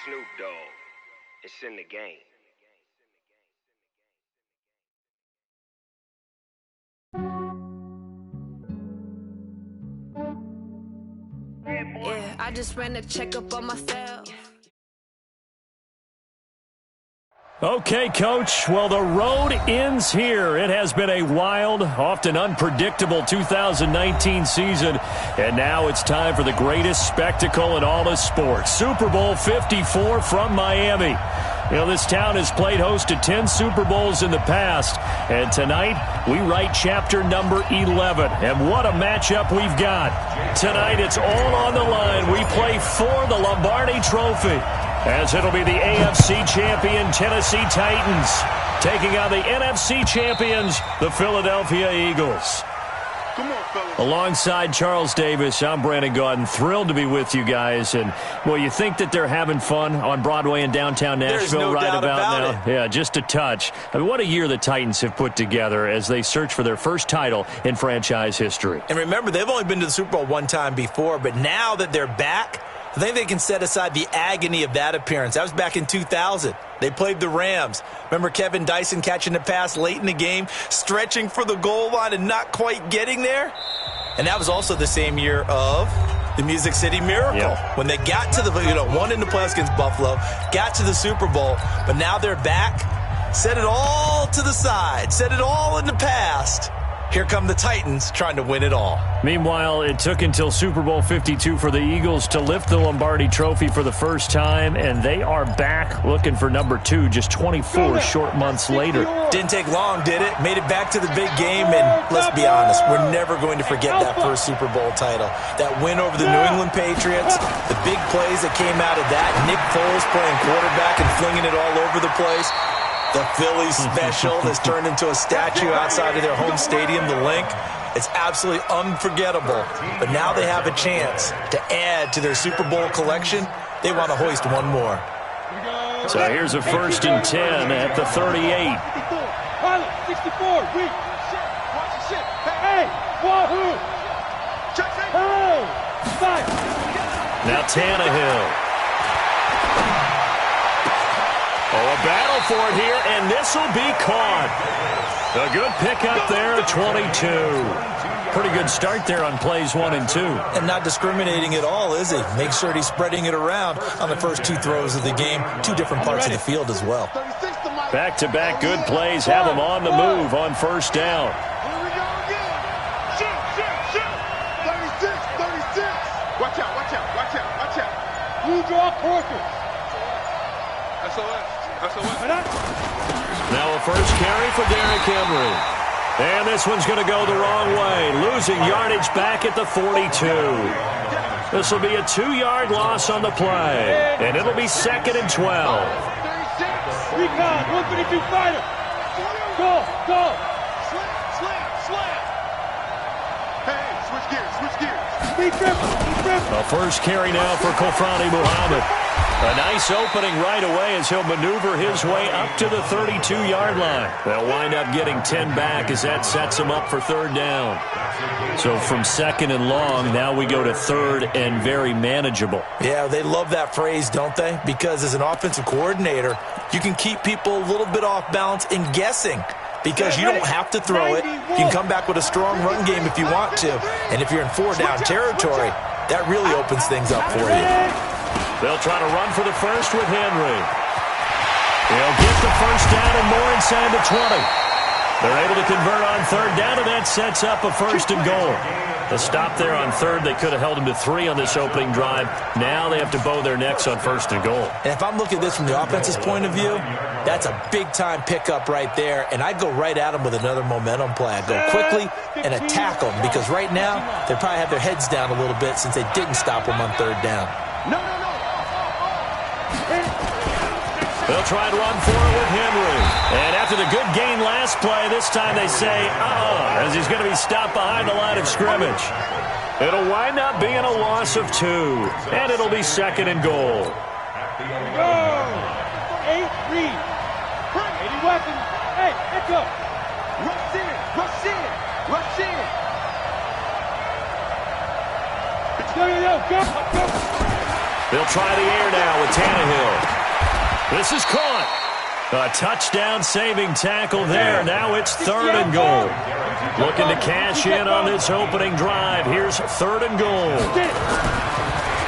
Snoop Dogg. It's in the game. Yeah, I just ran a checkup on myself. Okay, Coach. Well, the road ends here. It has been a wild, often unpredictable 2019 season, and now it's time for the greatest spectacle in all of sports. Super Bowl 54 from Miami. You know, this town has played host to 10 Super Bowls in the past, and tonight we write chapter number 11. And what a matchup we've got. Tonight it's all on the line. We play for the Lombardi Trophy, as it'll be the AFC champion Tennessee Titans taking on the NFC champions, the Philadelphia Eagles. Come on, fellas. Alongside Charles Davis, I'm Brandon Gaudin. Thrilled to be with you guys. And, well, you think that they're having fun on Broadway in downtown Nashville right about now? Yeah, just a touch. I mean, what a year the Titans have put together as they search for their first title in franchise history. And remember, they've only been to the Super Bowl one time before, but now that they're back, I think they can set aside the agony of that appearance. That was back in 2000. They played the Rams. Remember Kevin Dyson catching the pass late in the game, stretching for the goal line and not quite getting there? And that was also the same year of the Music City Miracle. Yep. When they got to the, won in the playoffs against Buffalo, got to the Super Bowl, but now they're back. Set it all to the side. Set it all in the past. Here come the Titans trying to win it all. Meanwhile, it took until Super Bowl 52 for the Eagles to lift the Lombardi Trophy for the first time, and they are back looking for number 2 just 24 short months later. Didn't take long, did it? Made it back to the big game, and let's be honest, we're never going to forget that first Super Bowl title. That win over the New England Patriots, the big plays that came out of that, Nick Foles playing quarterback and flinging it all over the place. The Philly special that's turned into a statue outside of their home stadium, the Link. It's absolutely unforgettable. But now they have a chance to add to their Super Bowl collection. They want to hoist one more. So here's a 1st and 10 at the 38. 64. Hey, wahoo! Hey, Now Tannehill. Oh, a battle for it here, and this will be caught. A good pickup there, 22. Pretty good start there on plays 1 and 2. And not discriminating at all, is he? Make sure he's spreading it around on the first 2 throws of the game. 2 different parts of the field as well. Back-to-back good plays have them on the move on 1st down. here we go again. Shoot. 36. Watch out. You draw courses. SOS. Now a first carry for Derrick Henry. And this one's going to go the wrong way. Losing yardage back at the 42. This will be a 2-yard loss on the play. And it'll be 2nd and 12. 36. Recon. 132 fighter. Go. Slam. Hey, switch gears. Be careful. A first carry now for Kofrani Muhammad. A nice opening right away as he'll maneuver his way up to the 32-yard line. They'll wind up getting 10 back as that sets him up for 3rd down. So from 2nd and long, now we go to 3rd and very manageable. Yeah, they love that phrase, don't they? Because as an offensive coordinator, you can keep people a little bit off balance and guessing. Because you don't have to throw it. You can come back with a strong run game if you want to. And if you're in 4-down territory, that really opens things up for you. They'll try to run for the first with Henry. They'll get the first down and more inside the 20. They're able to convert on 3rd down, and that sets up a 1st and goal. The stop there on 3rd, they could have held him to 3 on this opening drive. Now they have to bow their necks on 1st and goal. And if I'm looking at this from the offense's point of view, that's a big-time pickup right there, and I'd go right at them with another momentum play. I'd go quickly and attack them, because right now they probably have their heads down a little bit since they didn't stop them on 3rd down. No. They'll try to run for it with Henry. And after the good gain last play, this time they say, as he's going to be stopped behind the line of scrimmage. It'll wind up being a loss of 2, and it'll be 2nd and goal. Go. 8 read. 80 weapons. Hey, let's go. Rush in. Go. They'll try the air now with Tannehill. This is caught. A touchdown-saving tackle there. Now it's 3rd and goal. Looking to cash in on this opening drive. Here's 3rd and goal.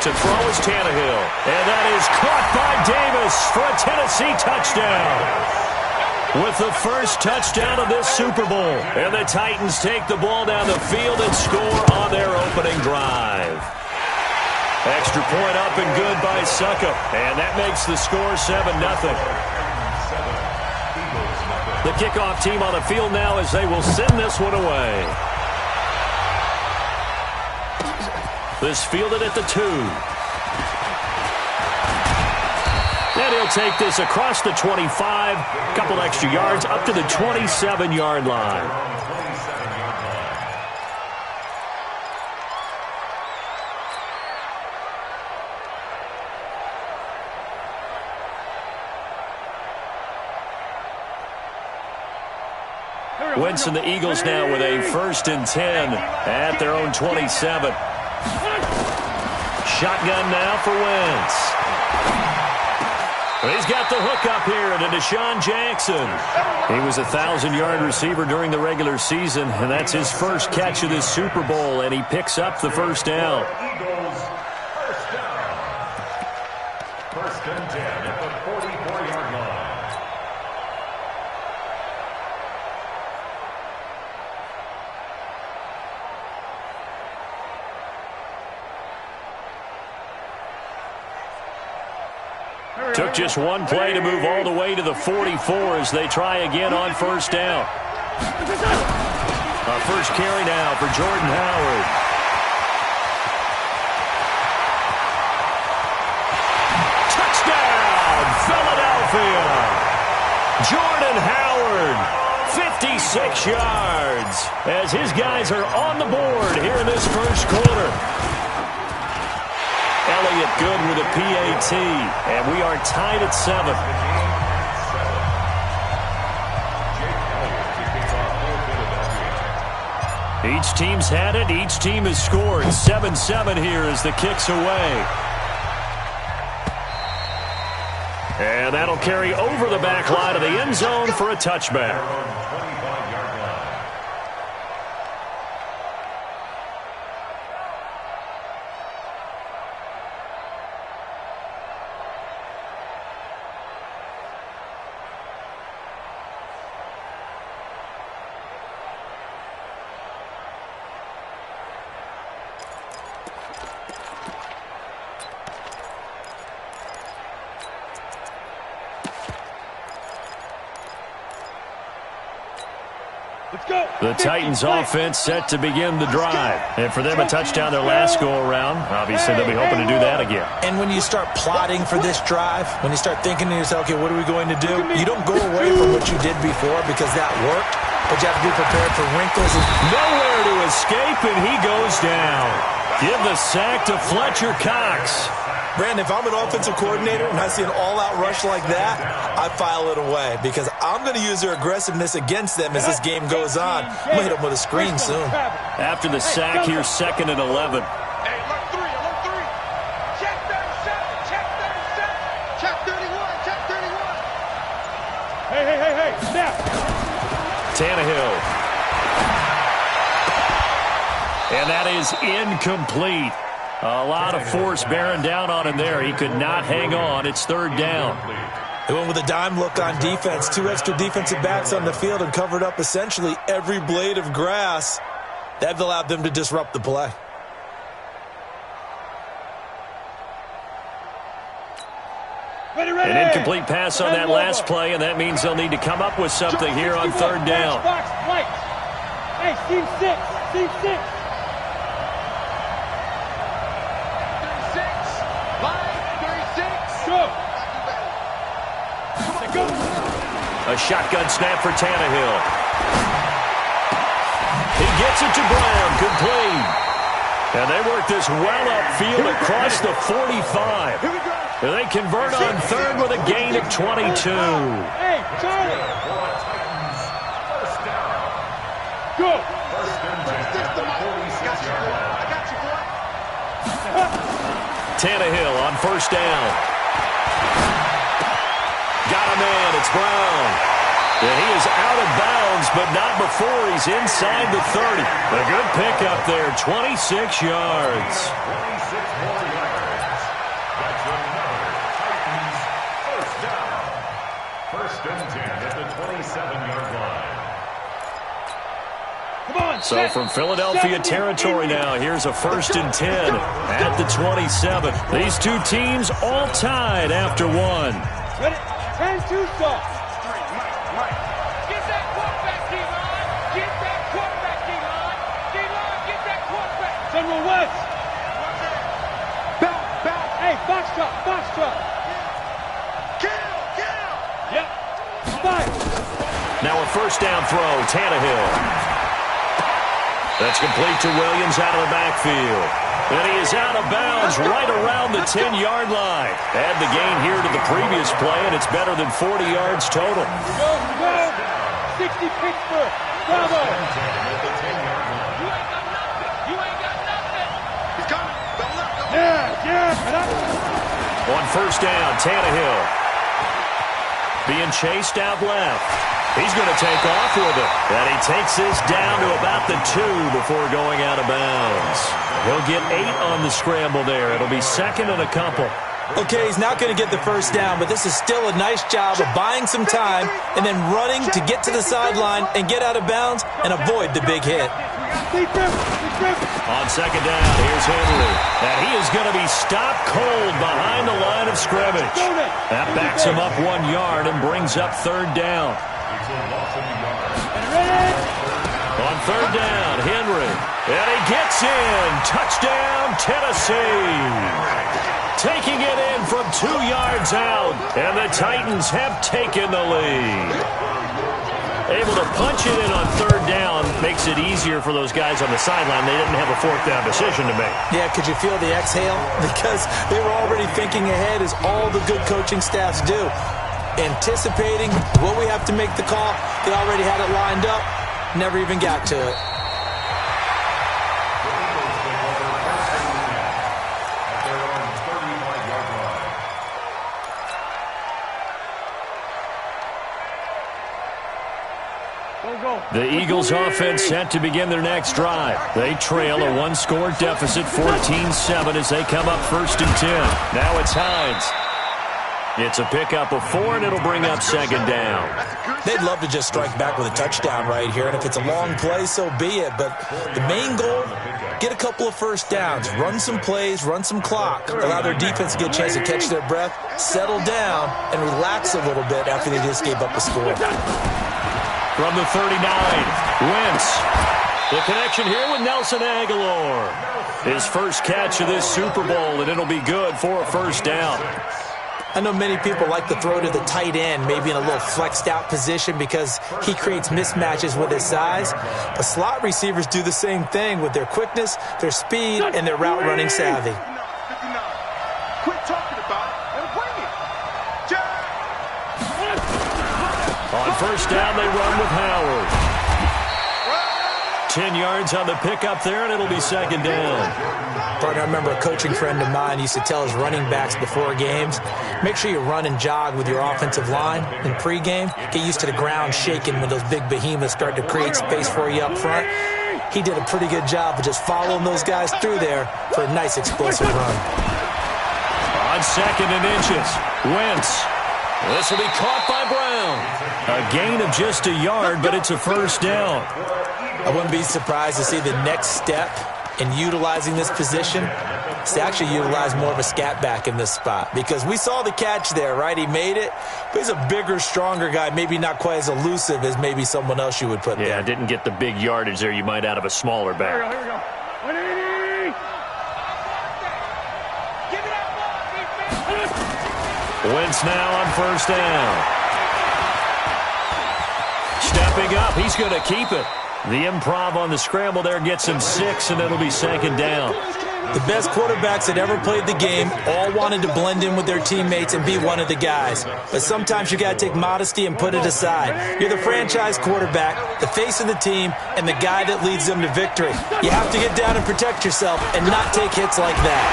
To throw is Tannehill. And that is caught by Davis for a Tennessee touchdown. With the first touchdown of this Super Bowl. And the Titans take the ball down the field and score on their opening drive. Extra point up and good by Suckup. And that makes the score 7-0. The kickoff team on the field now as they will send this one away. This fielded at the 2. And he'll take this across the 25. Couple extra yards up to the 27-yard line. Winston, the Eagles now with a 1st and 10 at their own 27. Shotgun now for Wentz. He's got the hook up here to Deshaun Jackson. He was a 1,000-yard receiver during the regular season, and that's his first catch of this Super Bowl, and he picks up the first down. Eagles, first down. 1st and 10 at the 44-yard line. Took just one play to move all the way to the 44 as they try again on 1st down. A first carry now for Jordan Howard. Touchdown, Philadelphia! Jordan Howard, 56 yards, as his guys are on the board here in this first quarter. Elliott good with a PAT, and we are tied at 7. Each team's had it. Each team has scored. 7-7 here as the kick's away. And that'll carry over the back line of the end zone for a touchback. The Titans offense set to begin the drive. And for them, a touchdown their last go-around. Obviously, they'll be hoping to do that again. And when you start plotting for this drive, when you start thinking to yourself, okay, what are we going to do? You don't go away from what you did before because that worked, but you have to be prepared for wrinkles. Nowhere to escape, and he goes down. Give the sack to Fletcher Cox. Brandon, if I'm an offensive coordinator and I see an all-out rush like that, I file it away because I'm going to use their aggressiveness against them as this game goes on. I'm going to hit them with a screen soon. After the sack, here's 2nd and 11. Hey, alert 3, alert 3. Check 37, check 37, check 31, check 31. Hey, snap. Tannehill. And that is incomplete. A lot of force bearing down on him there. He could not hang on. It's 3rd down. They went with a dime look on defense. 2 extra defensive backs on the field and covered up essentially every blade of grass. That allowed them to disrupt the play. An incomplete pass on that last play, and that means they'll need to come up with something here on 3rd down. Hey, team 6, team 6. A shotgun snap for Tannehill. He gets it to Brown, complete. And they work this well upfield across the 45. And they convert on 3rd with a gain of 22. Hey, Charlie. First down. Go. First and 10 at the 46-yard line. Tannehill on first down. Got a man. It's Brown. And he is out of bounds, but not before he's inside the 30. A good pickup there, 26 yards. 26 more yards. That's another Titans first down. First and 10 at the 27-yard line. So from Philadelphia territory now, here's a first and 10 at the 27. These two teams all tied after one. Ready? 10-2 stop. Get that quarterback, D-line. Get that quarterback, D-line. D-line, get that quarterback. General West. Back. Hey, box truck. Kill. Yep. Fire. Now a first down throw, Tannehill. That's complete to Williams out of the backfield. And he is out of bounds right around the 10-yard line. Add the gain here to the previous play, and it's better than 40 yards total. Go. 60 Pittsburgh. Bravo. You ain't got nothing. He's coming. Yeah. On first down, Tannehill. Being chased out left. He's going to take off with it. And he takes this down to about the 2 before going out of bounds. He'll get 8 on the scramble there. It'll be second and a couple. Okay, he's not going to get the first down, but this is still a nice job of buying some time and then running to get to the sideline and get out of bounds and avoid the big hit. On second down, here's Henry. And he is going to be stopped cold behind the line of scrimmage. That backs him up 1 yard and brings up third down. On third down, Henry. And he gets in. Touchdown, Tennessee. Taking it in from 2 yards out. And the Titans have taken the lead. Able to punch it in on third down makes it easier for those guys on the sideline. They didn't have a fourth down decision to make. Yeah, could you feel the exhale? Because they were already thinking ahead, as all the good coaching staffs do. Anticipating what we have to make the call. They already had it lined up. Never even got to it. The Eagles offense set to begin their next drive. They trail a one-score deficit, 14-7, as they come up first and 10. Now it's Hines. It's a pickup of 4, and it'll bring up second down. They'd love to just strike back with a touchdown right here, and if it's a long play, so be it. But the main goal, get a couple of first downs, run some plays, run some clock, allow their defense to get a chance to catch their breath, settle down, and relax a little bit after they just gave up a score. From the 39, Wentz. The connection here with Nelson Aguilar. His first catch of this Super Bowl, and it'll be good for a first down. I know many people like to throw to the tight end, maybe in a little flexed out position because he creates mismatches with his size. But slot receivers do the same thing with their quickness, their speed, and their route running savvy. Quit talking about it and bring it. On first down, they run with Howard. 10 yards on the pickup there, and it'll be second down. Partner, I remember a coaching friend of mine used to tell his running backs before games, make sure you run and jog with your offensive line in pregame. Get used to the ground shaking when those big behemoths start to create space for you up front. He did a pretty good job of just following those guys through there for a nice explosive run. On second and inches, Wentz. This will be caught by Brown. A gain of just a yard, but it's a first down. I wouldn't be surprised to see the next step in utilizing this position is to actually utilize more of a scat back in this spot, because we saw the catch there, right? He made it, but he's a bigger, stronger guy, maybe not quite as elusive as maybe someone else you would put there. Yeah, didn't get the big yardage there you might out of a smaller back. Here we go. 180. Give it up, Wentz now on first down. Stepping up, he's going to keep it. The improv on the scramble there gets him 6, and it'll be second down. The best quarterbacks that ever played the game all wanted to blend in with their teammates and be one of the guys. But sometimes you got to take modesty and put it aside. You're the franchise quarterback, the face of the team, and the guy that leads them to victory. You have to get down and protect yourself and not take hits like that.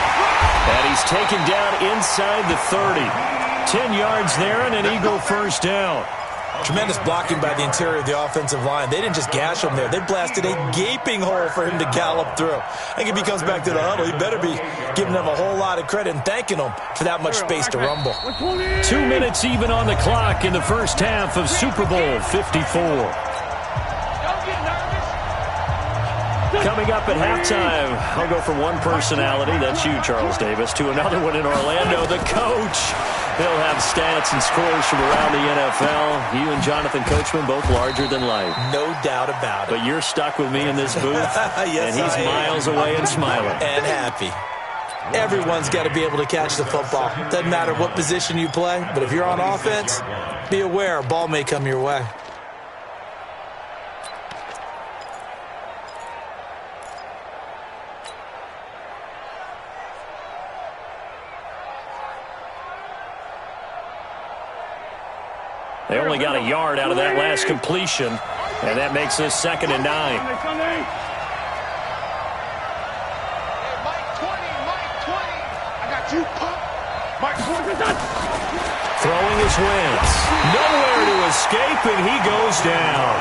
And he's taken down inside the 30. 10 yards there and an Eagle first down. Tremendous blocking by the interior of the offensive line. They didn't just gash him there. They blasted a gaping hole for him to gallop through. I think if he comes back to the huddle, he better be giving them a whole lot of credit and thanking them for that much space to rumble. 2 minutes even on the clock in the first half of Super Bowl 54. Coming up at halftime, I'll go from one personality, that's you, Charles Davis, to another one in Orlando, the coach. He'll have stats and scores from around the NFL. You and Jonathan Coachman, both larger than life. No doubt about it. But you're stuck with me in this booth, yes, and he's miles away and smiling. And happy. Everyone's got to be able to catch the football. Doesn't matter what position you play, but if you're on offense, be aware a ball may come your way. They only got a yard out of that last completion, and that makes this 2nd and 9. Hey, Mike 20, Mike 20. I got you, pump. Mike 20. Throwing his Wentz. Nowhere to escape, and he goes down.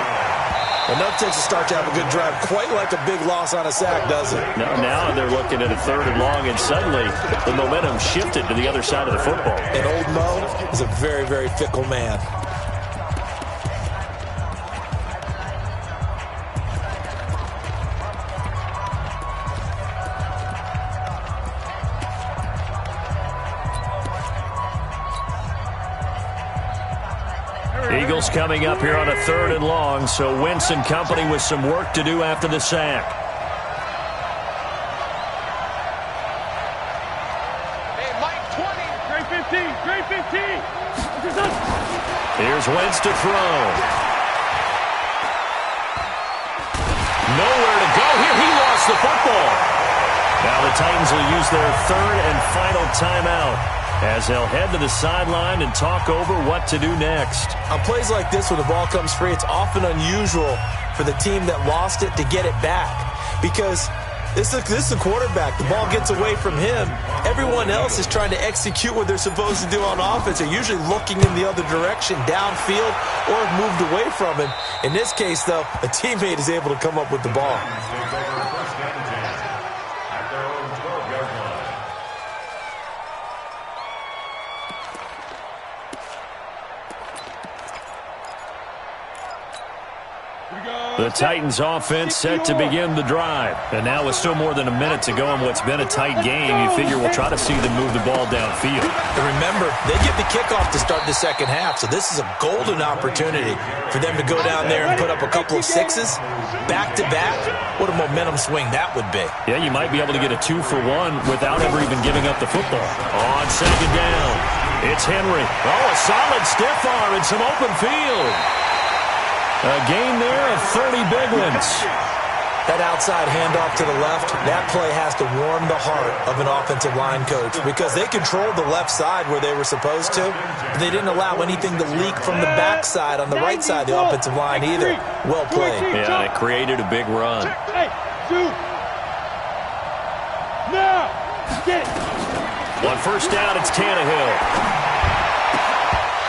Enough takes to start to have a good drive, quite like a big loss on a sack, does it? Now they're looking at a 3rd and long, and suddenly the momentum shifted to the other side of the football. And old Mo is a very, very fickle man. Eagles coming up here on a 3rd and long, so Wentz and company with some work to do after the sack. Hey, Mike 20. Great 15, great 15. Here's Wentz to throw. Nowhere to go here. He lost the football. Now the Titans will use their 3rd and final timeout, as they'll head to the sideline and talk over what to do next. On plays like this, when the ball comes free, it's often unusual for the team that lost it to get it back, because this is a quarterback. The ball gets away from him. Everyone else is trying to execute what they're supposed to do on offense. They're usually looking in the other direction, downfield, or have moved away from him. In this case, though, a teammate is able to come up with the ball. The Titans offense set to begin the drive. And now with still more than a minute to go in what's been a tight game, you figure we'll try to see them move the ball downfield. And remember, they get the kickoff to start the second half, so this is a golden opportunity for them to go down there and put up a couple of sixes back-to-back. What a momentum swing that would be. Yeah, you might be able to get a 2-for-1 without ever even giving up the football. On 2nd down, it's Henry. Oh, a solid stiff arm and some open field. A gain there of 30 big ones. That outside handoff to the left, that play has to warm the heart of an offensive line coach, because they controlled the left side where they were supposed to, but they didn't allow anything to leak from the backside on the right side of the offensive line either. Well played. Yeah, and it created a big run. Hey, shoot. Now, get. On 1st down, it's Tannehill.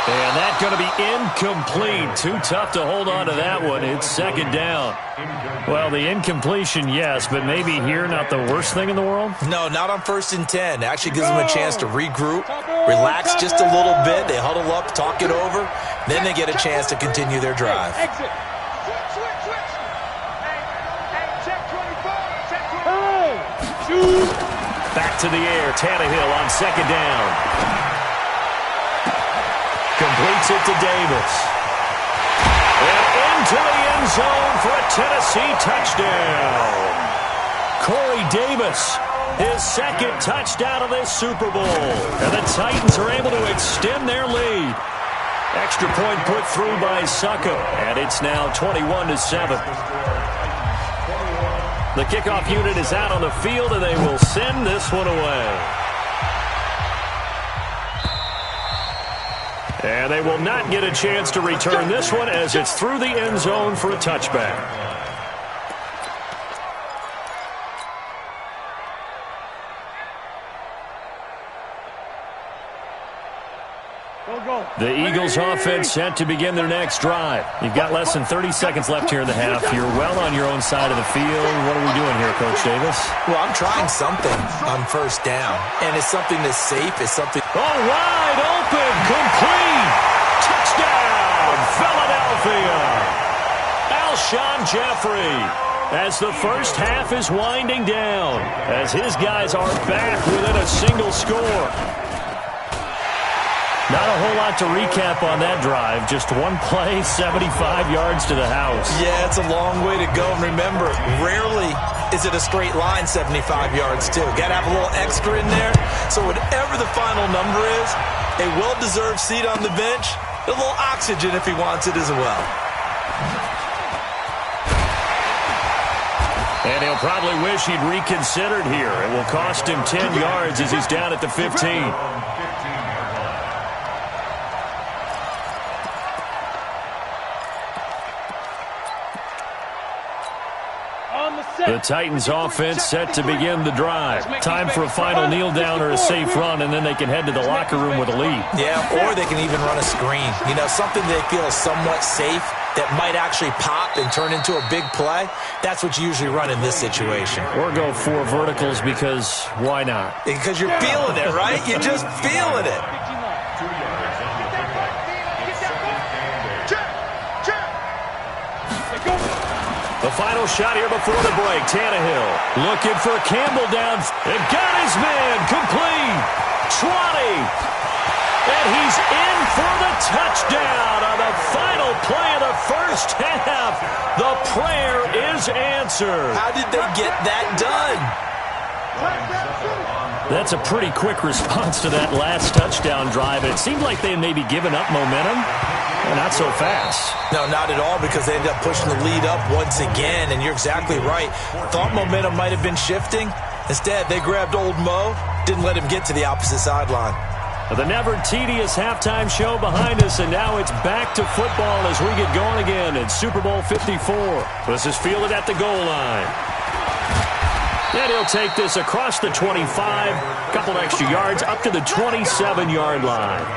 And that's going to be incomplete. Too tough to hold on to that one. It's 2nd down. Well, the incompletion, yes, but maybe here not the worst thing in the world? No, not on 1st and 10. It actually gives them a chance to regroup, relax just a little bit. They huddle up, talk it over. Then they get a chance to continue their drive. Exit. Switch. Hey, check 24. Check 24. Hey, shoot. Back to the air. Tannehill on 2nd down. Completes it to Davis. And into the end zone for a Tennessee touchdown. Corey Davis, his 2nd touchdown of this Super Bowl. And the Titans are able to extend their lead. Extra point put through by Suckup. And it's now 21-7. The kickoff unit is out on the field, and they will send this one away. And they will not get a chance to return this one as it's through the end zone for a touchback. The Eagles offense set to begin their next drive. You've got less than 30 seconds left here in the half. You're well on your own side of the field. What are we doing here, Coach Davis? Well, I'm trying something on first down, and it's something that's safe. It's something... Oh, wide open, complete, touchdown, Philadelphia. Alshon Jeffrey, as the first half is winding down, as his guys are back within a single score. Not a whole lot to recap on that drive. Just one play, 75 yards to the house. Yeah, it's a long way to go. And remember, rarely is it a straight line 75 yards, too. Got to have a little extra in there. So whatever the final number is, a well-deserved seat on the bench, a little oxygen if he wants it as well. And he'll probably wish he'd reconsidered here. It will cost him 10 yards as he's down at the 15. The Titans offense set to begin the drive. Time for a final kneel down or a safe run, and then they can head to the locker room with a lead. Yeah, or they can even run a screen. You know, something they feel is somewhat safe that might actually pop and turn into a big play. That's what you usually run in this situation. Or go 4 verticals because why not? Because you're feeling it, right? You're just feeling it. The final shot here before the break. Tannehill looking for Campbell down. And got his man complete. 20. And he's in for the touchdown on the final play of the first half. The prayer is answered. How did they get that done? That's a pretty quick response to that last touchdown drive. And it seemed like they had maybe given up momentum. Not so fast. No, not at all, because they ended up pushing the lead up once again, and you're exactly right. Thought momentum might have been shifting. Instead, they grabbed old Mo, didn't let him get to the opposite sideline. The never tedious halftime show behind us, and now it's back to football as we get going again in Super Bowl 54. This is fielded at the goal line. And he'll take this across the 25, couple extra yards, up to the 27-yard line.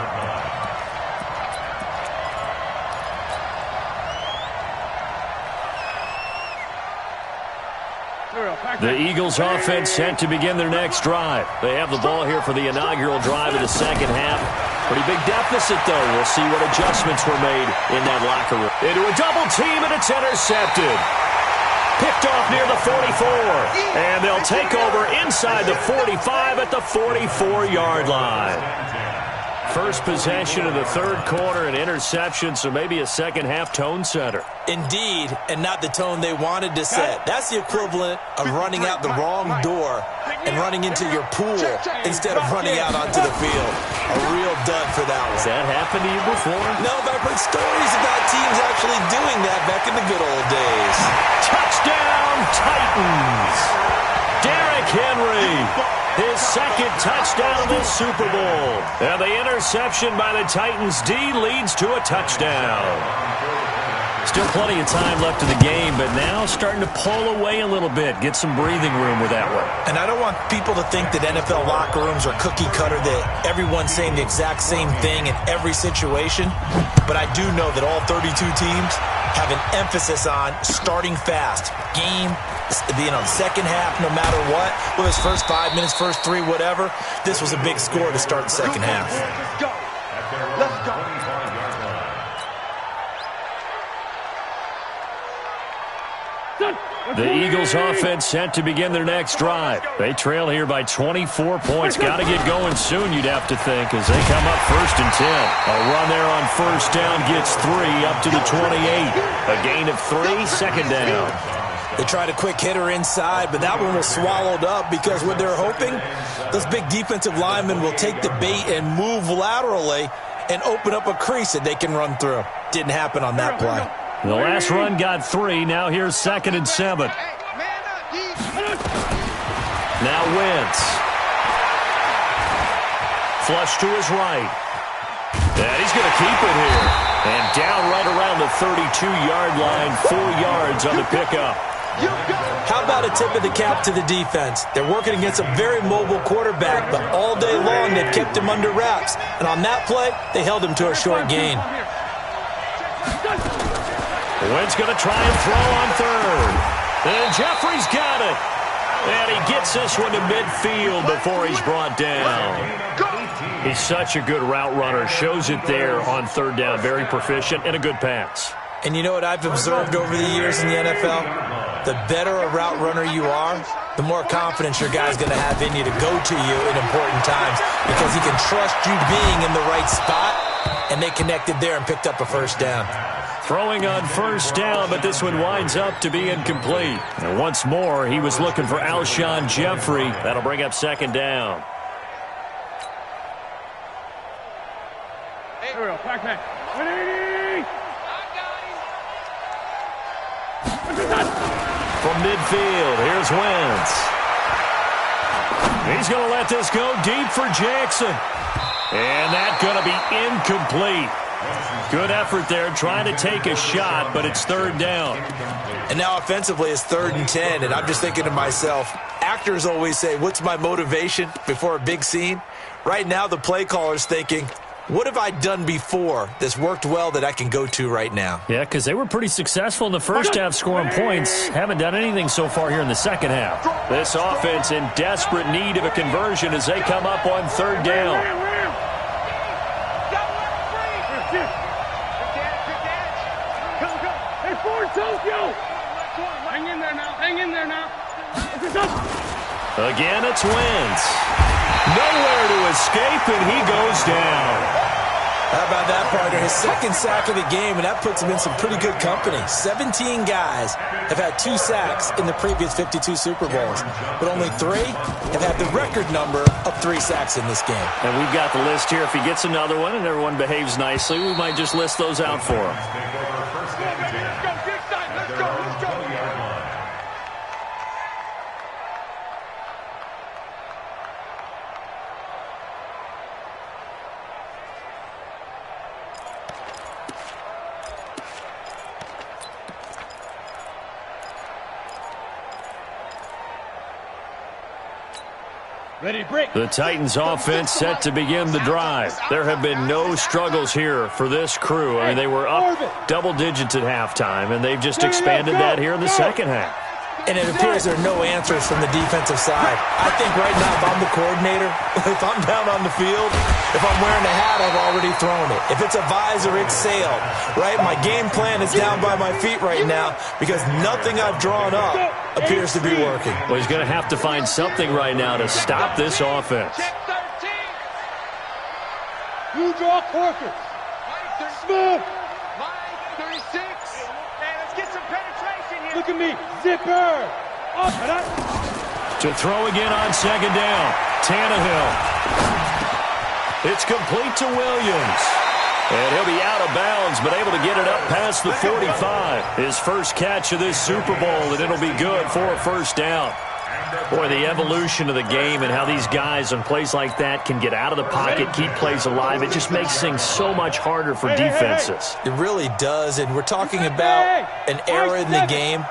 The Eagles offense set to begin their next drive. They have the ball here for the inaugural drive of the second half. Pretty big deficit, though. We'll see what adjustments were made in that locker room. Into a double team, and it's intercepted. Picked off near the 44. And they'll take over inside the 45 at the 44-yard line. First possession of the third quarter, an interception, so maybe a second-half tone setter. Indeed, and not the tone they wanted to set. That's the equivalent of running out the wrong door and running into your pool instead of running out onto the field. A real dud for that one. Has that happened to you before? No, but I've heard stories about teams actually doing that back in the good old days. Touchdown, Titans! Derrick Henry! His second touchdown of the Super Bowl. And the interception by the Titans D leads to a touchdown. Still plenty of time left in the game, but now starting to pull away a little bit, get some breathing room with that one. And I don't want people to think that NFL locker rooms are cookie cutter, that everyone's saying the exact same thing in every situation. But I do know that all 32 teams have an emphasis on starting fast. Game, being on second half, no matter what. Whether it's first 5 minutes, first 3, whatever. This was a big score to start the second half. Let's go. Let's go. The Eagles offense set to begin their next drive. They trail here by 24 points. Got to get going soon, you'd have to think, as they come up 1st and 10. A run there on first down gets 3 up to the 28. A gain of 3, second down. They tried a quick hitter inside, but that one was swallowed up because what they're hoping, those big defensive linemen will take the bait and move laterally and open up a crease that they can run through. Didn't happen on that play. The last run got 3. Now here's 2nd and 7. Now Wentz. Flush to his right. And he's going to keep it here. And down right around the 32-yard line, 4 yards on the pickup. How about a tip of the cap to the defense? They're working against a very mobile quarterback, but all day long they've kept him under wraps. And on that play, they held him to a short gain. Wentz going to try and throw on third. And Jeffrey's got it. And he gets this one to midfield before he's brought down. He's such a good route runner. Shows it there on third down. Very proficient and a good pass. And you know what I've observed over the years in the NFL? The better a route runner you are, the more confidence your guy's going to have in you to go to you in important times because he can trust you being in the right spot, and they connected there and picked up a first down. Throwing on first down, but this one winds up to be incomplete. And once more, he was looking for Alshon Jeffrey. That'll bring up second down. Hey, pack. From midfield, here's Wentz. He's going to let this go deep for Jackson. And that's going to be incomplete. Good effort there, trying to take a shot, but it's third down. And now offensively it's 3rd and 10, and I'm just thinking to myself, actors always say, what's my motivation before a big scene? Right now the play caller's thinking, what have I done before that's worked well that I can go to right now? Yeah, because they were pretty successful in the first half scoring points. Haven't done anything so far here in the second half. This offense in desperate need of a conversion as they come up on third down. Hey, Ford, Tokyo! Hang in there now. Again, it's Wentz. Nowhere to escape, and he goes down. How about that, partner? His second sack of the game, and that puts him in some pretty good company. 17 guys have had 2 sacks in the previous 52 Super Bowls, but only 3 have had the record number of 3 sacks in this game. And we've got the list here. If he gets another one and everyone behaves nicely, we might just list those out for him. The Titans offense set to begin the drive. There have been no struggles here for this crew. I mean, they were up double digits at halftime, and they've just expanded that here in the second half. And it appears there are no answers from the defensive side. I think right now, if I'm the coordinator, if I'm down on the field, if I'm wearing a hat, I've already thrown it. If it's a visor, it's sailed, right? My game plan is down by my feet right now because nothing I've drawn up appears to be working. Well, he's going to have to find something right now to stop this offense. You draw quarters. Smith. 36. Hey, let's get some penetration here. Look at me. Zipper. To throw again on second down. Tannehill. It's complete to Williams. And he'll be out of bounds, but able to get it up past the 45. His first catch of this Super Bowl, and it'll be good for a first down. Boy, the evolution of the game and how these guys on plays like that can get out of the pocket, keep plays alive, it just makes things so much harder for defenses. It really does, and we're talking about an era in the game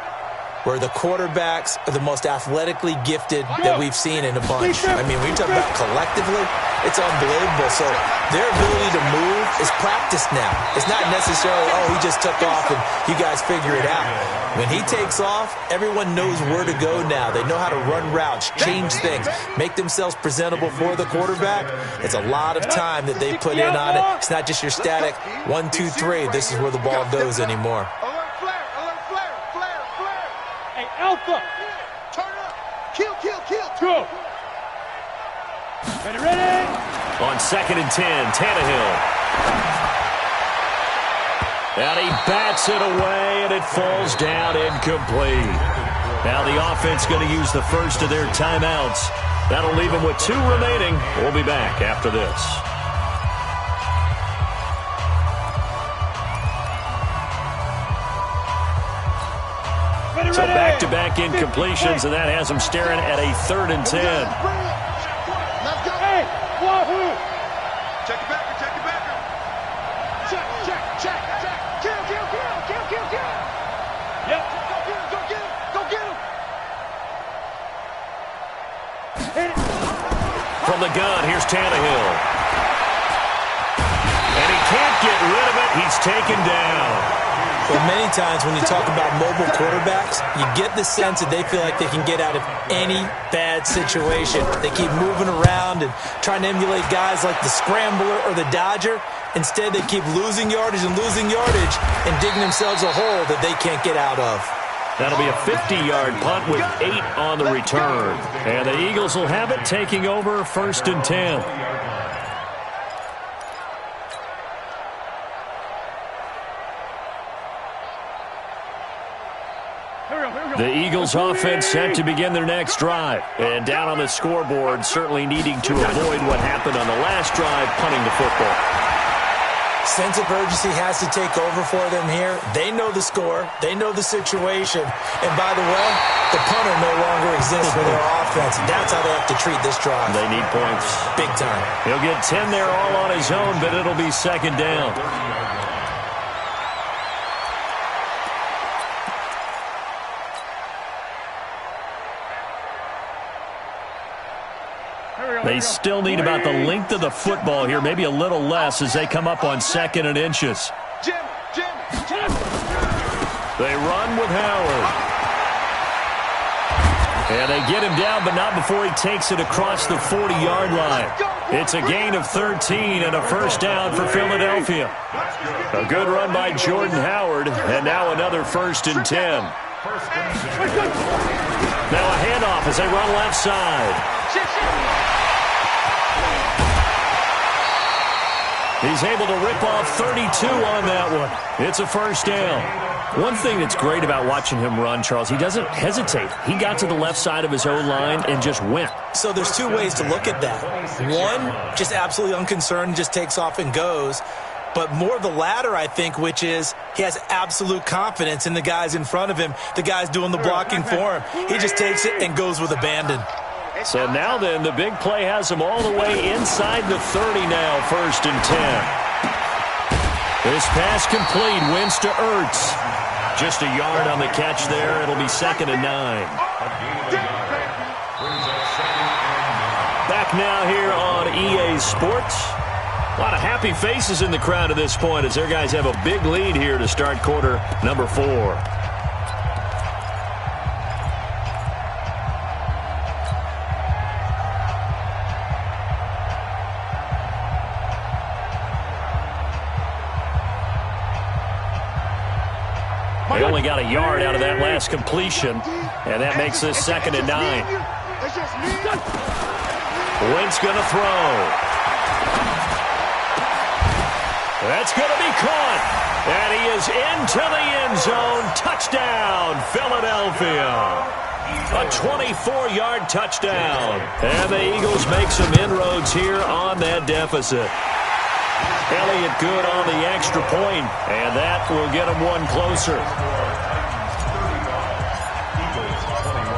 where the quarterbacks are the most athletically gifted that we've seen in a bunch. I mean, when you talk about collectively, it's unbelievable. So their ability to move is practiced now. It's not necessarily, oh, he just took off and you guys figure it out. When he takes off, everyone knows where to go now. They know how to run routes, change things, make themselves presentable for the quarterback. It's a lot of time that they put in on it. It's not just your static 1, 2, 3. This is where the ball goes anymore. Alpha. Turn up. Kill. Go. Ready. On 2nd and 10, Tannehill. And he bats it away, and it falls down incomplete. Now the offense going to use the first of their timeouts. That'll leave them with 2 remaining. We'll be back after this. So back-to-back incompletions, and that has them staring at a 3rd and 10. Hey, Wahoo! Check the backer, check the backer. Check. Kill. Yep. Go get him. From the gun, here's Tannehill. And he can't get rid of it. He's taken down. Well, many times when you talk about mobile quarterbacks, you get the sense that they feel like they can get out of any bad situation. They keep moving around and trying to emulate guys like the scrambler or the dodger. Instead, they keep losing yardage and digging themselves a hole that they can't get out of. That'll be a 50-yard punt with 8 on the return. And the Eagles will have it, taking over 1st and 10. The Eagles offense set to begin their next drive. And down on the scoreboard, certainly needing to avoid what happened on the last drive, punting the football. Sense of urgency has to take over for them here. They know the score. They know the situation. And by the way, the punter no longer exists for their offense. That's how they have to treat this drive. They need points. Big time. He'll get 10 there all on his own, but it'll be 2nd down. They still need about the length of the football here, maybe a little less as they come up on 2nd and inches. Jim. They run with Howard. And they get him down, but not before he takes it across the 40-yard line. It's a gain of 13 and a 1st down for Philadelphia. A good run by Jordan Howard, and now another 1st and 10. Now a handoff as they run left side. He's able to rip off 32 on that one. It's a 1st down. One thing that's great about watching him run, Charles, he doesn't hesitate. He got to the left side of his own line and just went. So there's 2 ways to look at that. One, just absolutely unconcerned, just takes off and goes. But more the latter, I think, which is he has absolute confidence in the guys in front of him, the guys doing the blocking for him. He just takes it and goes with abandon. So now then, the big play has him all the way inside the 30 now, 1st and 10. This pass complete, wins to Ertz. Just a yard on the catch there. It'll be 2nd and 9. Back now here on EA Sports. A lot of happy faces in the crowd at this point as their guys have a big lead here to start quarter number 4. They only got a yard out of that last completion, and that makes this 2nd and 9. Wentz going to throw. That's going to be caught, and he is into the end zone. Touchdown, Philadelphia. A 24-yard touchdown, and the Eagles make some inroads here on that deficit. Elliott good on the extra point, and that will get him one closer.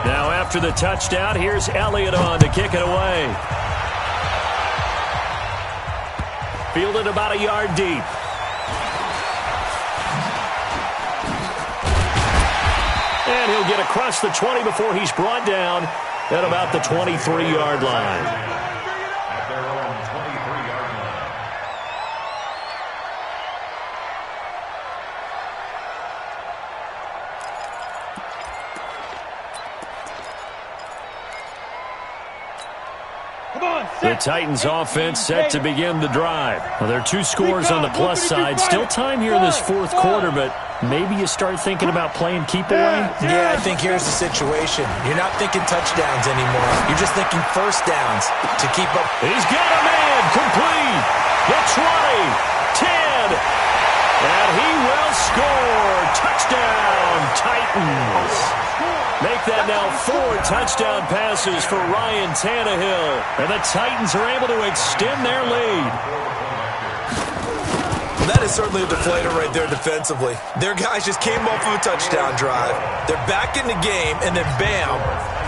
Now after the touchdown, here's Elliott on to kick it away. Fielded about a yard deep. And he'll get across the 20 before he's brought down at about the 23-yard line. The Titans offense set to begin the drive. Well, there are 2 scores on the plus side. Still time here in this 4th quarter, but maybe you start thinking about playing keep away? Yeah, I think here's the situation. You're not thinking touchdowns anymore. You're just thinking 1st downs to keep up. He's got a man complete. The 20, 10, and he will score. Touchdown, Titans. Make that now 4 touchdown passes for Ryan Tannehill. And the Titans are able to extend their lead. That is certainly a deflator right there defensively. Their guys just came off of a touchdown drive. They're back in the game, and then bam,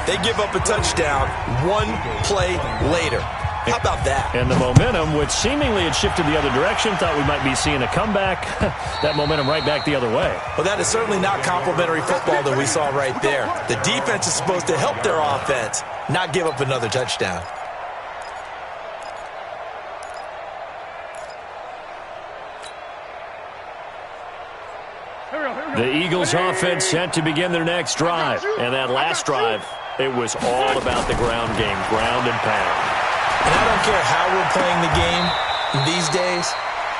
they give up a touchdown one play later. How about that? And the momentum, which seemingly had shifted the other direction, thought we might be seeing a comeback. That momentum right back the other way. Well, that is certainly not complimentary football that we saw right there. The defense is supposed to help their offense, not give up another touchdown. The Eagles offense set to begin their next drive. And that last drive, it was all about the ground game, ground and pound. And I don't care how we're playing the game these days,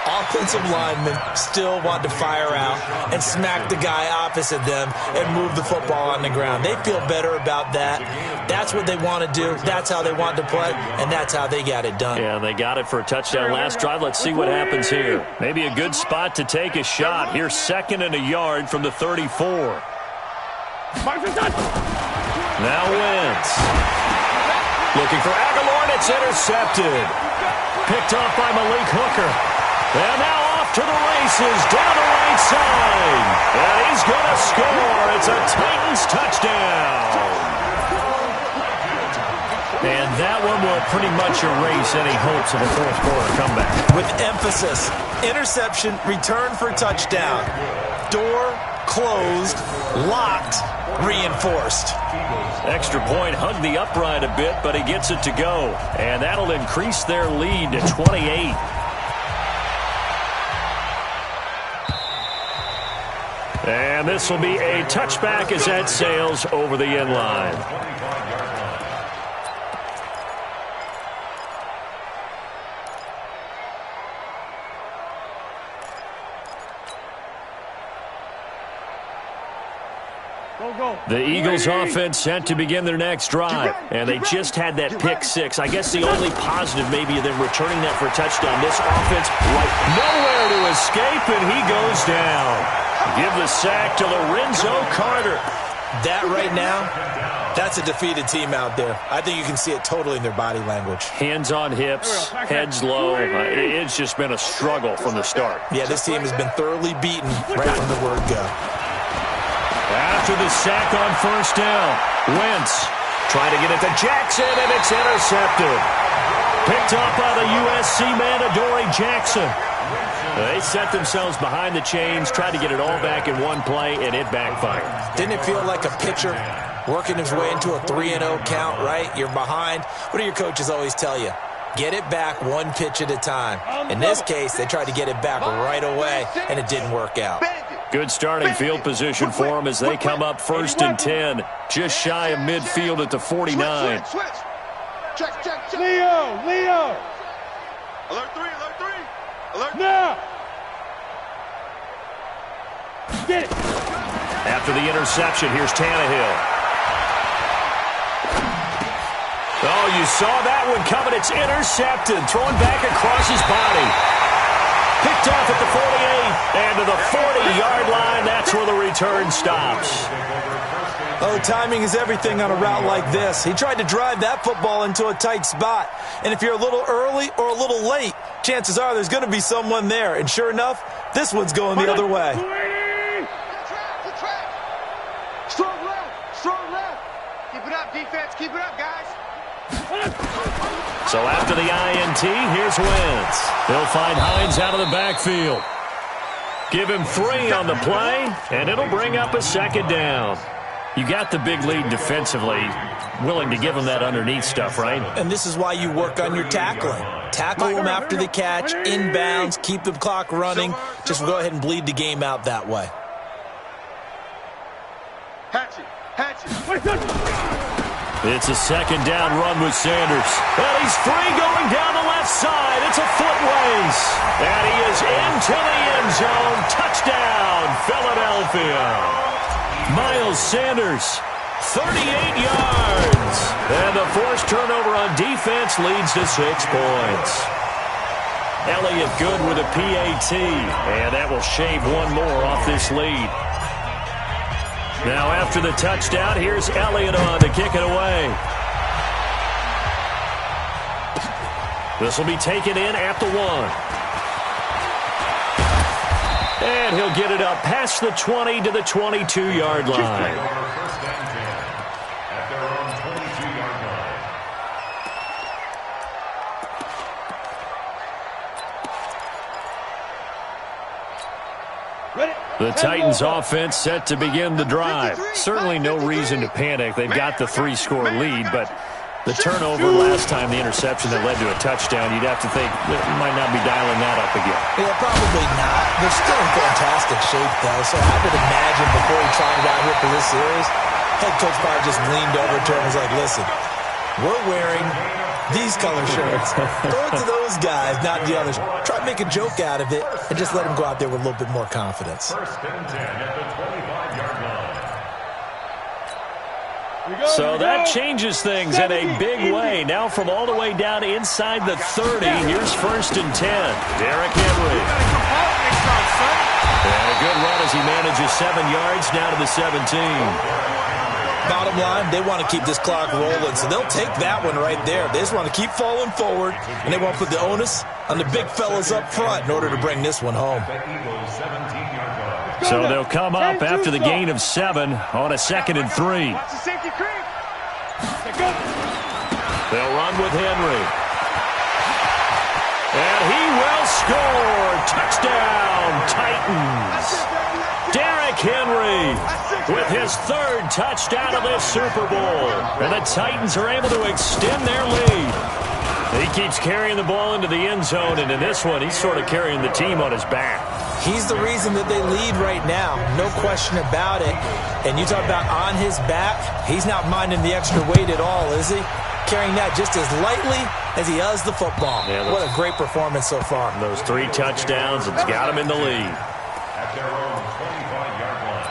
offensive linemen still want to fire out and smack the guy opposite them and move the football on the ground. They feel better about that. That's what they want to do. That's how they want to play, and that's how they got it done. Yeah, they got it for a touchdown last drive. Let's see what happens here. Maybe a good spot to take a shot. Here's 2nd and a yard from the 34. Now Wentz. Looking for Aguilar, and it's intercepted. Picked off by Malik Hooker. And now off to the races, down the right side. And he's going to score. It's a Titans touchdown. And that one will pretty much erase any hopes of a fourth-quarter comeback. With emphasis, interception, return for touchdown. Door closed, locked, reinforced. Extra point, hugged the upright a bit, but he gets it to go. And that'll increase their lead to 28. And this will be a touchback as that sails over the end line. The Eagles offense set to begin their next drive, and they just had that pick six. I guess the only positive maybe of them returning that for a touchdown. This offense right nowhere to escape, and he goes down. Give the sack to Lorenzo Carter. That right now, that's a defeated team out there. I think you can see it totally in their body language. Hands on hips, heads low. It's just been a struggle from the start. Yeah, this team has been thoroughly beaten right from the word go. After the sack on first down, Wentz trying to get it to Jackson, and it's intercepted. Picked up by the USC man, Adoree Jackson. They set themselves behind the chains, tried to get it all back in one play, and it backfired. Didn't it feel like a pitcher working his way into a 3-0 count, right? You're behind. What do your coaches always tell you? Get it back one pitch at a time. In this case, they tried to get it back right away, and it didn't work out. Good starting field position for them as they come up 1st and 10. Just shy of midfield at the 49. Check. Leo. Alert 3. Alert now. Get it. After the interception, here's Tannehill. Oh, you saw that one coming. It's intercepted. Thrown back across his body. Picked off at the 48. And to the 40-yard line, that's where the return stops. Oh, timing is everything on a route like this. He tried to drive that football into a tight spot. And if you're a little early or a little late, chances are there's going to be someone there. And sure enough, this one's going the other way. Strong left. Keep it up, defense. Keep it up, guys. So after the INT, here's Wentz. They'll find Hines out of the backfield. Give him 3 on the play, and it'll bring up a 2nd down. You got the big lead defensively, willing to give them that underneath stuff, right? And this is why you work on your tackling. Tackle them after the catch, inbounds, keep the clock running. Just go ahead and bleed the game out that way. Hatchet. It's a 2nd down run with Sanders. And he's free going down the left side. It's a foot race. And he is into the end zone. Touchdown, Philadelphia. Miles Sanders, 38 yards. And the forced turnover on defense leads to 6 points. Elliott good with a PAT. And that will shave one more off this lead. Now after the touchdown, here's Elliott on to kick it away. This will be taken in at the 1. And he'll get it up past the 20 to the 22-yard line. First and 10 at their own 22-yard line. The Titans offense set to begin the drive. Certainly no reason to panic. They've got the 3-score lead, but the turnover last time, the interception that led to a touchdown, you'd have to think that you might not be dialing that up again. Yeah, probably not. They're still in fantastic shape, though, so I would imagine before he tried it out here for this series, head coach probably just leaned over to him and was like, listen, we're wearing these color shirts. Throw it to those guys, not the others. Try to make a joke out of it and just let them go out there with a little bit more confidence. First and 10 at the 25-yard line. So that changes things in a big way. Now from all the way down inside the 30, here's first and 10. Derrick Henry. And a good run as he manages 7 yards down to the 17. Bottom line, they want to keep this clock rolling, so they'll take that one right there. They just want to keep falling forward, and they want to put the onus on the big fellas up front in order to bring this one home. So they'll come up after the gain of 7 on a 2nd and 3. They'll run with Henry. And he will score. Touchdown, Titans. Derrick Henry with his 3rd touchdown of this Super Bowl. And the Titans are able to extend their lead. He keeps carrying the ball into the end zone, and in this one, he's sort of carrying the team on his back. He's the reason that they lead right now. No question about it. And you talk about on his back, he's not minding the extra weight at all, is he? Carrying that just as lightly as he does the football. Yeah, what a great performance so far. Those 3 touchdowns has got him in the lead. At their own 25-yard line.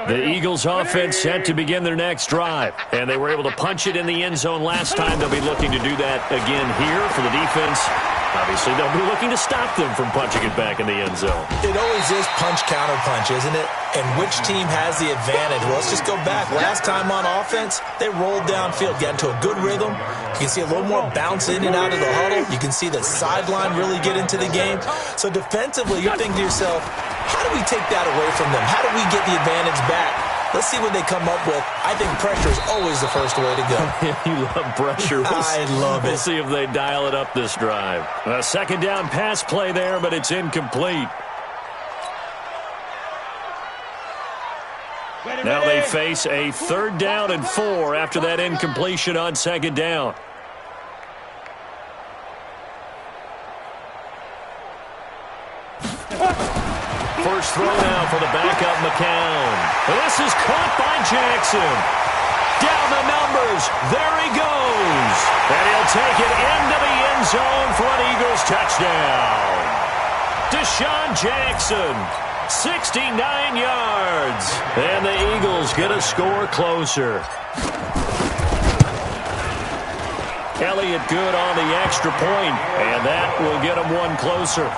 The Eagles offense set to begin their next drive, and they were able to punch it in the end zone last time. They'll be looking to do that again here for the defense. Obviously, they'll be looking to stop them from punching it back in the end zone. It always is punch-counter-punch, isn't it? And which team has the advantage? Well, let's just go back. Last time on offense, they rolled downfield, got into a good rhythm. You can see a little more bounce in and out of the huddle. You can see the sideline really get into the game. So defensively, you're thinking to yourself, how do we take that away from them? How do we get the advantage back? Let's see what they come up with. I think pressure is always the first way to go. You love pressure. I love it. We'll see if they dial it up this drive. A 2nd down pass play there, but it's incomplete. Now they face a 3rd down and 4 after that incompletion on 2nd down. First throw now for the backup McCown. This is caught by Jackson. Down the numbers. There he goes. And he'll take it into the end zone for an Eagles touchdown. Deshaun Jackson, 69 yards. And the Eagles get a score closer. Elliott good on the extra point, and that will get him one closer.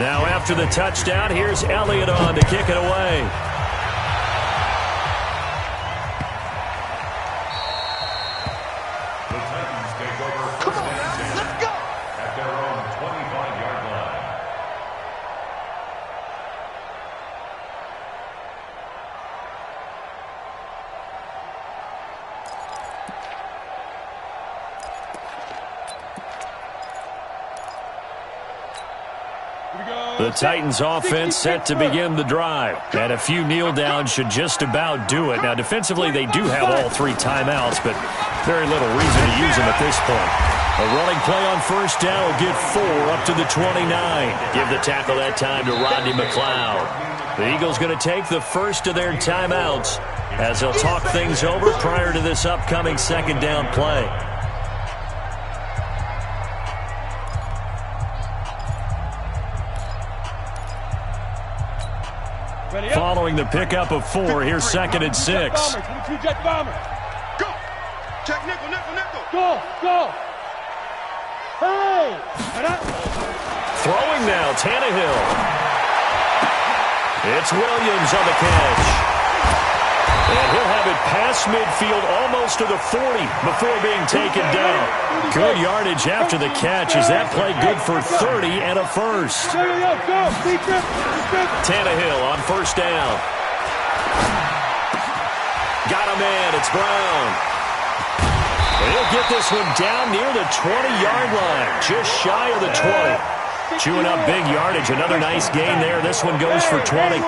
Now after the touchdown, here's Elliott on to kick it away. The Titans take over first and 10 at their own 25-yard line. The Titans offense set to begin the drive. And a few kneel downs should just about do it. Now defensively they do have all 3 timeouts, but very little reason to use them at this point. A running play on first down will get 4 up to the 29. Give the tackle that time to Rodney McLeod. The Eagles going to take the first of their timeouts as they'll talk things over prior to this upcoming 2nd down play. Ready up. Following the pickup of 4, here's 2nd and 6. Check nickel, nickel, nickel. Go. Hey. Throwing now, Tannehill. It's Williams on the catch. And he'll have it past midfield almost to the 40 before being taken down. Good yardage after the catch. Is that play good for 30 and a first? Tannehill on first down. Got a man. It's Brown. And he'll get this one down near the 20-yard line, just shy of the 20. Chewing up big yardage. Another nice gain there. This one goes for 20.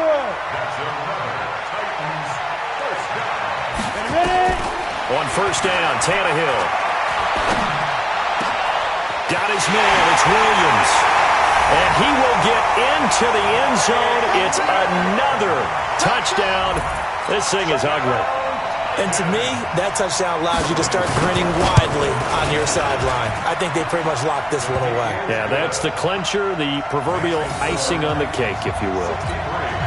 On first down, Tannehill. Got his man. It's Williams. And he will get into the end zone. It's another touchdown. This thing is ugly. And to me, that touchdown allows you to start grinning widely on your sideline. I think they pretty much locked this one away. Yeah, that's the clincher, the proverbial icing on the cake, if you will.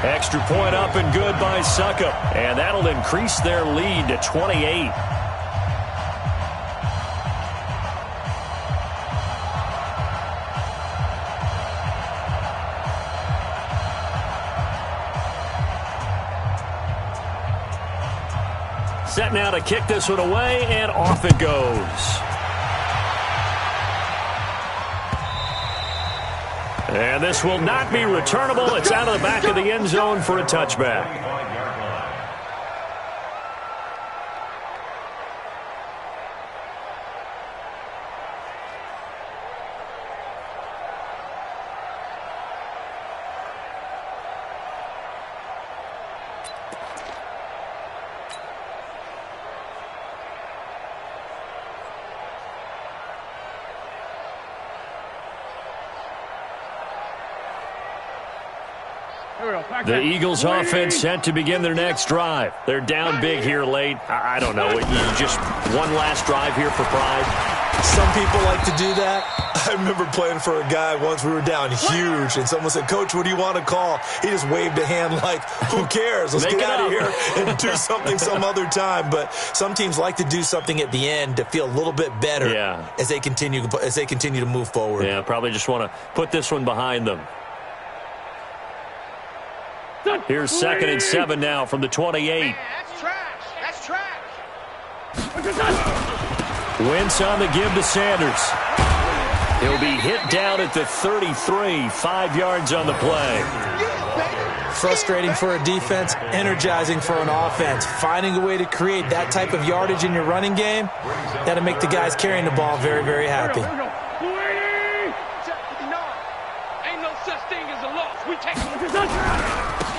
Extra point up and good by Suckup. And that'll increase their lead to 28. Set now to kick this one away, and off it goes. And this will not be returnable. It's out of the back of the end zone for a touchback. The Eagles offense set to begin their next drive. They're down big here late. I don't know. Just one last drive here for pride. Some people like to do that. I remember playing for a guy once. We were down huge, and someone said, "Coach, what do you want to call?" He just waved a hand like, who cares? Let's get out of here and do something some other time. But some teams like to do something at the end to feel a little bit better as they continue to move forward. Yeah, probably just want to put this one behind them. Here's 2nd and 7 now from the 28. Man, that's trash. That's trash. Wentz on the give to Sanders. He'll be hit down at the 33, 5 yards on the play. Frustrating for a defense, energizing for an offense. Finding a way to create that type of yardage in your running game, that'll make the guys carrying the ball very, very happy. Ain't no such thing as a loss. We take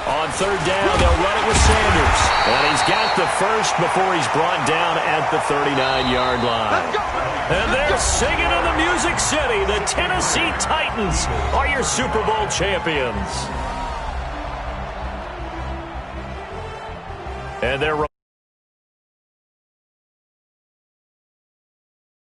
On 3rd down, they'll run it with Sanders. And he's got the first before he's brought down at the 39-yard line. And they're singing in the Music City. The Tennessee Titans are your Super Bowl champions. And they're